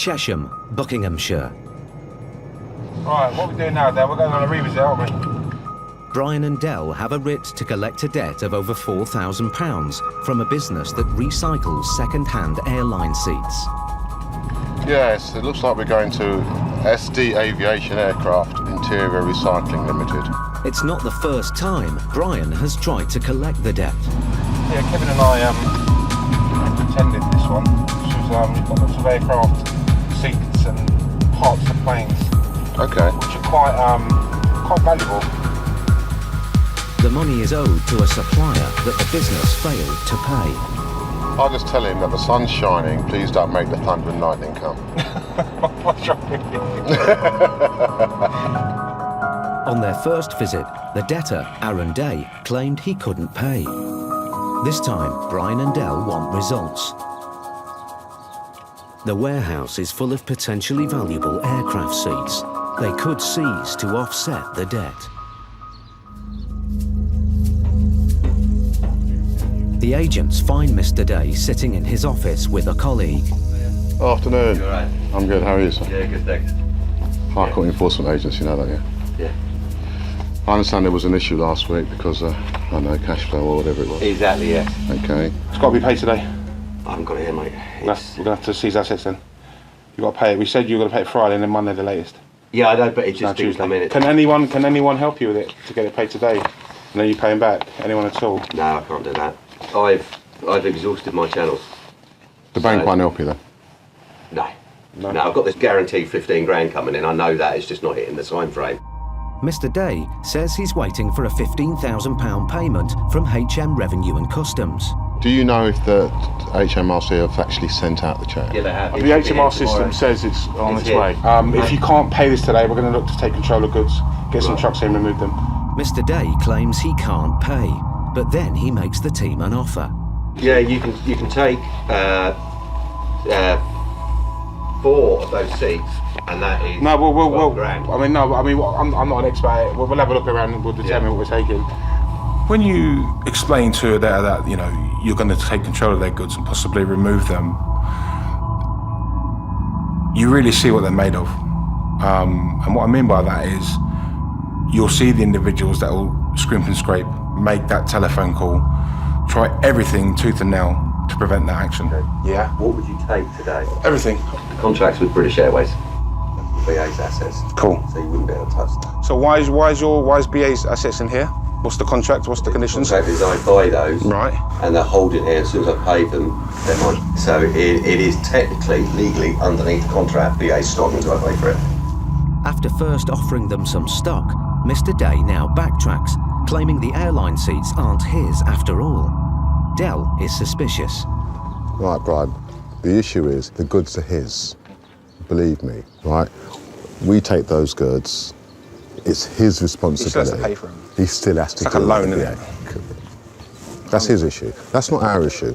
Chesham, Buckinghamshire. Right, what we're doing now, Dan, we're going on a revisit, aren't we? Brian and Dell have a writ to collect a debt of over £4,000 from a business that recycles second-hand airline seats. Yes, it looks like we're going to SD Aviation Aircraft Interior Recycling Limited. It's not the first time Brian has tried to collect the debt. Yeah, Kevin and I attended this one, which was, we've got lots of aircraft seats and parts of planes. Okay. Which are quite valuable. The money is owed to a supplier that the business failed to pay. I'll just tell him that the sun's shining, please don't make the thunder and lightning come. What's wrong with you? On their first visit, the debtor, Aaron Day, claimed he couldn't pay. This time, Brian and Dell want results. The warehouse is full of potentially valuable aircraft seats. They could seize to offset the debt. The agents find Mr. Day sitting in his office with a colleague. Afternoon. You all right? I'm good, how are you, sir? Yeah, good, thanks. High Court Enforcement Agency, you know that, yeah? Yeah. I understand there was an issue last week because, I don't know, cash flow or whatever it was. Exactly, yes. Okay. It's got to be paid today. I haven't got it here, mate. We're going to have to seize assets then. You've got to pay it. We said you were going to pay it Friday and then Monday the latest. Yeah, I know, but it just No, didn't Tuesday. come in. Can anyone help you with it to get it paid today? And then you pay him back? Anyone at all? No, I can't do that. I've exhausted my channels. The bank won't help you then? No. I've got this guaranteed 15 grand coming in. I know that, it's just not hitting the time frame. Mr. Day says he's waiting for a £15,000 payment from HM Revenue and Customs. Do you know if the HMRC have actually sent out the cheque? Yeah, they have. The HMR system says it's on its way. If you can't pay this today, we're going to look to take control of goods, get some trucks in and remove them. Mr. Day claims he can't pay, but then he makes the team an offer. Yeah, you can take 4 of those seats, and that is No, 12 grand. I'm not an expert at it. We'll have a look around and we'll determine what we're taking. When you explain to a debtor that, you know, you're going to take control of their goods and possibly remove them, you really see what they're made of. And what I mean by that is you'll see the individuals that will scrimp and scrape, make that telephone call, try everything tooth and nail to prevent that action. Yeah. What would you take today? Everything. The contracts with British Airways. BA's assets. Cool. So you wouldn't be able to touch that. So why is BA's assets in here? What's the contract? What's the conditions? The contract is I buy those. Right. And they're holding here. As soon as I pay them, they're mine. So it is technically, legally, underneath the contract, BA's stock until I pay for it. After first offering them some stock, Mr. Day now backtracks, claiming the airline seats aren't his after all. Dell is suspicious. Right, Brian, the issue is the goods are his. Believe me, right? We take those goods, it's his responsibility. He still has to pay for them. He still has to It's like a loan, isn't it? That's his issue. That's not our issue.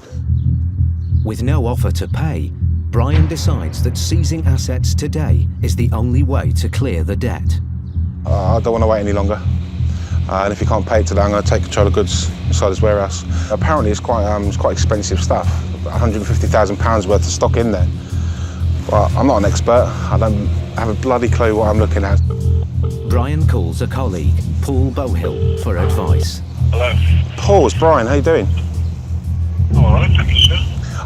With no offer to pay, Brian decides that seizing assets today is the only way to clear the debt. I don't want to wait any longer. And if you can't pay it today, I'm going to take control of goods inside his warehouse. Apparently, it's quite expensive stuff. £150,000 worth of stock in there. But I'm not an expert. I don't have a bloody clue what I'm looking at. Brian calls a colleague, Paul Bohill, for advice. Hello. Paul, it's Brian. How you doing? All right, thank you, sir.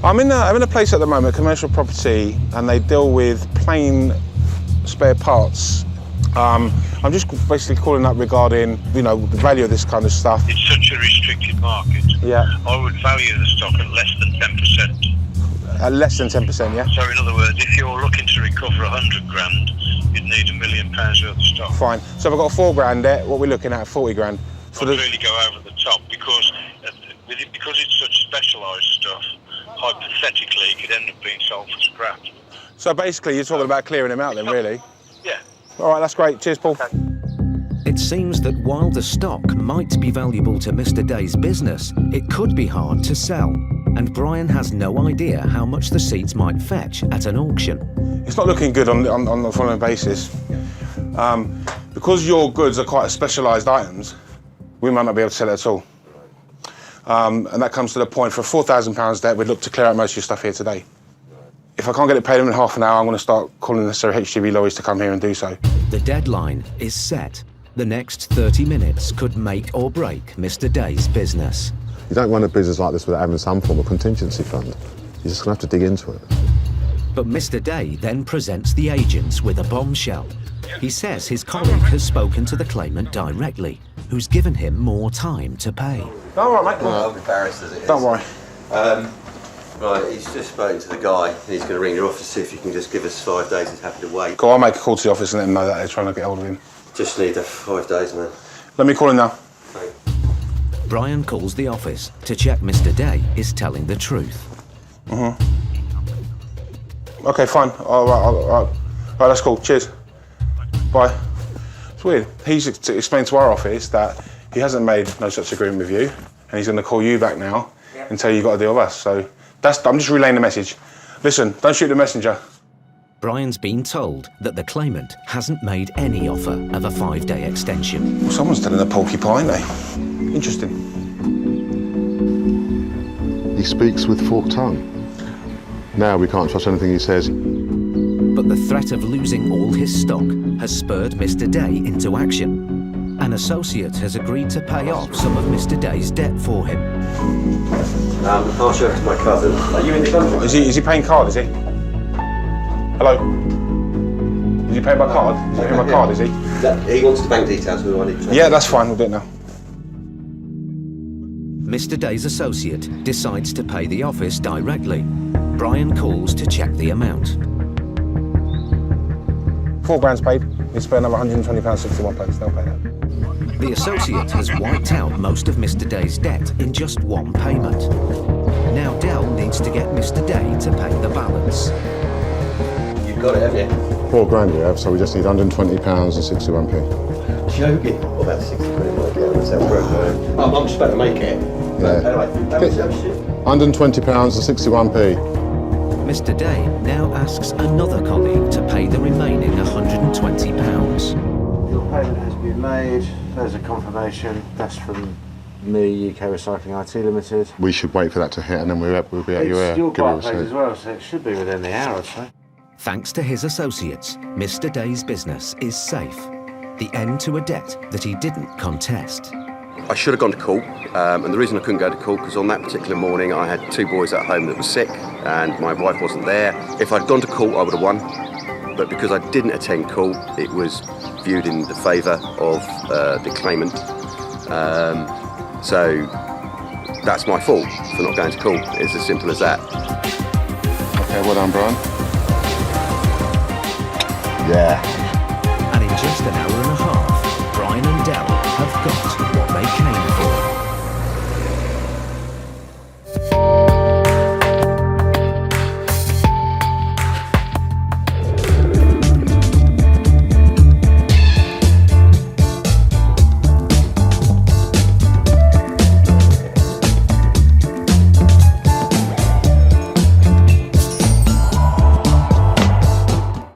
I'm in a place at the moment, commercial property, and they deal with plane spare parts. I'm just basically calling up regarding, you know, the value of this kind of stuff. It's such a restricted market. Yeah. I would value the stock at less than 10%. Less than 10%, yeah? So in other words, if you're looking to recover 100 grand, you'd need £1 million worth of stock. Fine. So if I've got a 4 grand debt, what we're looking at, 40 grand. I'd really go over the top because it's such specialised stuff, hypothetically it could end up being sold for scrap. So basically you're talking about clearing him out then, really? Yeah. All right, that's great. Cheers, Paul. Okay. It seems that while the stock might be valuable to Mr. Day's business, it could be hard to sell. And Brian has no idea how much the seats might fetch at an auction. It's not looking good on the following basis. Because your goods are quite specialised items, we might not be able to sell it at all. And that comes to the point, for £4,000 debt, we'd look to clear out most of your stuff here today. If I can't get it paid in half an hour, I'm going to start calling the necessary HGV lorries to come here and do so. The deadline is set. The next 30 minutes could make or break Mr. Day's business. You don't run a business like this without having some form of contingency fund. You're just going to have to dig into it. But Mr. Day then presents the agents with a bombshell. He says his colleague has spoken to the claimant directly, who's given him more time to pay. Don't worry, mate. I'm embarrassed as it is. Don't worry. Right, he's just spoken to the guy, and he's going to ring your office to see if you can just give us 5 days. He's happy to wait. Go on, make a call to the office and let them know that they're trying to get hold of him. Just need the 5 days, man. Let me call him now. Thanks. Brian calls the office to check Mr. Day is telling the truth. Okay, fine. All right, that's cool. Cheers. Bye. It's weird. He's explained to our office that he hasn't made no such agreement with you, and he's going to call you back now and tell you you've got to deal with us. So I'm just relaying the message. Listen, don't shoot the messenger. Brian's been told that the claimant hasn't made any offer of a 5-day extension. Well, someone's telling a porcupine, ain't they? Interesting. He speaks with forked tongue. Now we can't trust anything he says. But the threat of losing all his stock has spurred Mr. Day into action. An associate has agreed to pay off some of Mr. Day's debt for him. I'll show it to my cousin. Are you in the country? Is he paying card, is he? Hello? Is he paying by card? Is he paying by card, is he? He wants the bank details. We want it. Yeah, that's fine. We'll do it now. Mr. Day's associate decides to pay the office directly. Brian calls to check the amount. £4 paid. He's paid another £120.61. They'll pay that. The associate has wiped out most of Mr. Day's debt in just one payment. Now Dell needs to get Mr. Day to pay the balance. You've got it, haven't you? £4 you have, so we just need £120.61p. Joking. What about 60 quid? Might get on sale for I'm just about to make it. Yeah. Anyway, that was shit. £120.61p. Mr. Day now asks another colleague to pay the remaining £120. Your payment has been made. There's a confirmation. That's from me, UK Recycling IT Limited. We should wait for that to hit and then we'll be at your It's your give you a Barclays receipt. as well, so it should be within the hour or so. Thanks to his associates, Mr. Day's business is safe. The end to a debt that he didn't contest. I should have gone to court, and the reason I couldn't go to court because on that particular morning I had 2 boys at home that were sick and my wife wasn't there. If I'd gone to court I would have won, but because I didn't attend court it was viewed in the favour of the claimant. So that's my fault for not going to court. It's as simple as that. Okay, well done, Brian. Yeah.